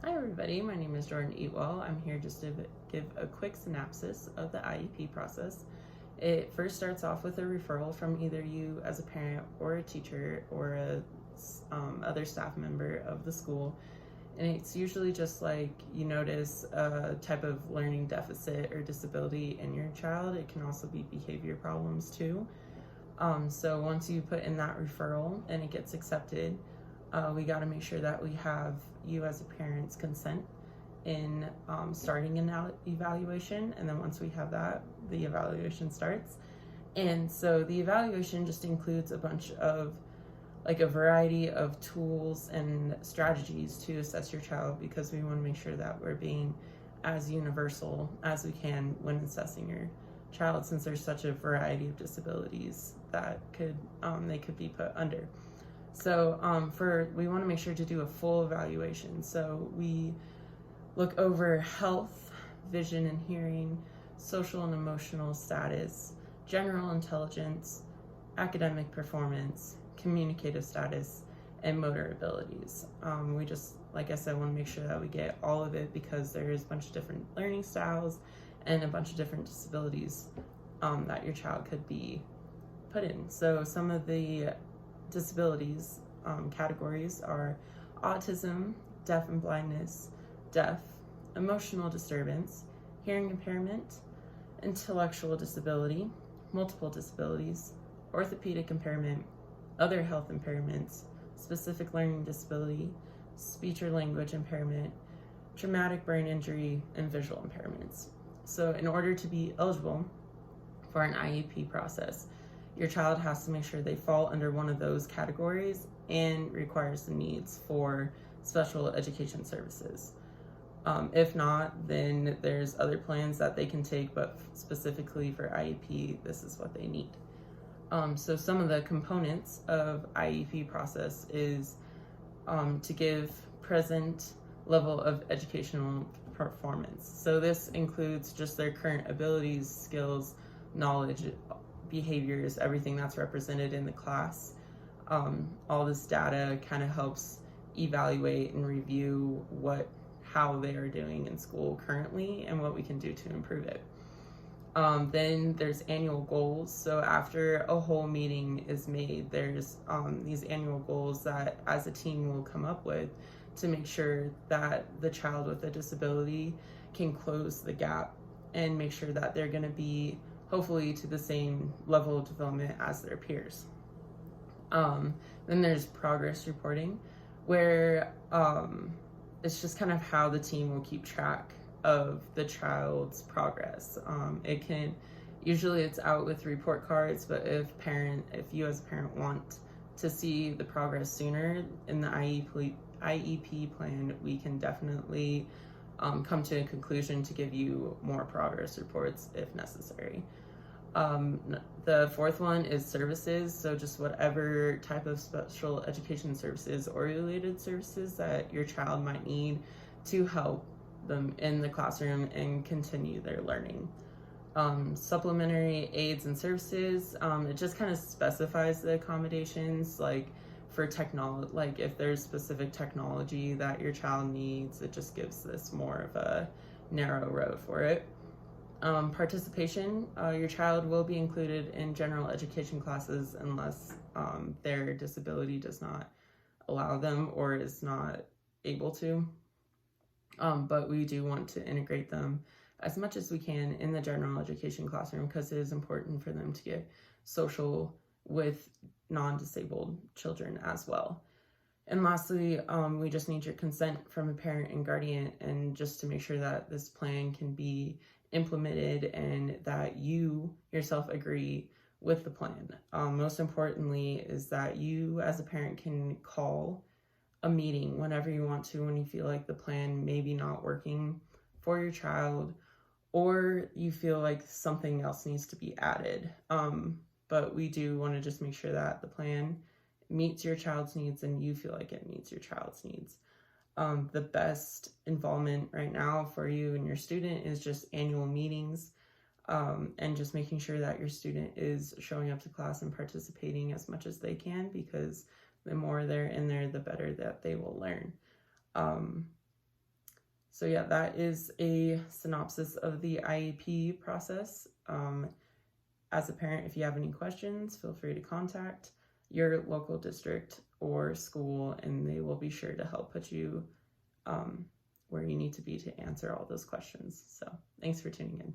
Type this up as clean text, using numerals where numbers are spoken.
Hi everybody, my name is Jordan Eatwell. I'm here just to give a quick synopsis of the IEP process. It first starts off with a referral from either you as a parent or a teacher or a other staff member of the school. And it's usually just like you notice a type of learning deficit or disability in your child. It can also be behavior problems too. So once you put in that referral and it gets accepted, we got to make sure that we have you as a parent's consent in starting an evaluation. And then once we have that, the evaluation starts. And so the evaluation just includes a bunch of a variety of tools and strategies to assess your child, because we want to make sure that we're being as universal as we can when assessing your child, since there's such a variety of disabilities that they could be put under. So we want to make sure to do a full evaluation. So we look over health, vision and hearing, social and emotional status, general intelligence, academic performance, communicative status, and motor abilities. We just, like I said, want to make sure that we get all of it, because there's a bunch of different learning styles and a bunch of different disabilities that your child could be put in. So some of the disabilities categories are autism, deaf and blindness, deaf, emotional disturbance, hearing impairment, intellectual disability, multiple disabilities, orthopedic impairment, other health impairments, specific learning disability, speech or language impairment, traumatic brain injury, and visual impairments. So in order to be eligible for an IEP process, your child has to make sure they fall under one of those categories and requires the needs for special education services. If not, then there's other plans that they can take, but specifically for IEP, this is what they need. So some of the components of IEP process is to give present level of educational performance. So this includes just their current abilities, skills, knowledge, behaviors, everything that's represented in the class. All this data kind of helps evaluate and review how they are doing in school currently and what we can do to improve it. Then there's annual goals. So after a whole meeting is made, there's these annual goals that as a team we'll come up with to make sure that the child with a disability can close the gap and make sure that they're going to be hopefully to the same level of development as their peers. Then there's progress reporting, where it's just kind of how the team will keep track of the child's progress. Usually it's out with report cards, but if you as a parent want to see the progress sooner in the IEP plan, we can definitely come to a conclusion to give you more progress reports if necessary. The fourth one is services. So just whatever type of special education services or related services that your child might need to help them in the classroom and continue their learning. Supplementary aids and services, it just kind of specifies the accommodations, like for technology, like if there's specific technology that your child needs, it just gives this more of a narrow road for it. Participation, your child will be included in general education classes unless their disability does not allow them or is not able to. But we do want to integrate them as much as we can in the general education classroom, because it is important for them to get social with non-disabled children as well. And lastly, we just need your consent from a parent and guardian, and just to make sure that this plan can be implemented and that you yourself agree with the plan. Most importantly is that you as a parent can call a meeting whenever you want to, when you feel like the plan may be not working for your child, or you feel like something else needs to be added. But we do want to just make sure that the plan meets your child's needs and you feel like it meets your child's needs. The best involvement right now for you and your student is just annual meetings, and just making sure that your student is showing up to class and participating as much as they can, because the more they're in there, the better that they will learn. So yeah, that is a synopsis of the IEP process. As a parent, if you have any questions, feel free to contact your local district or school, and they will be sure to help put you where you need to be to answer all those questions. So thanks for tuning in.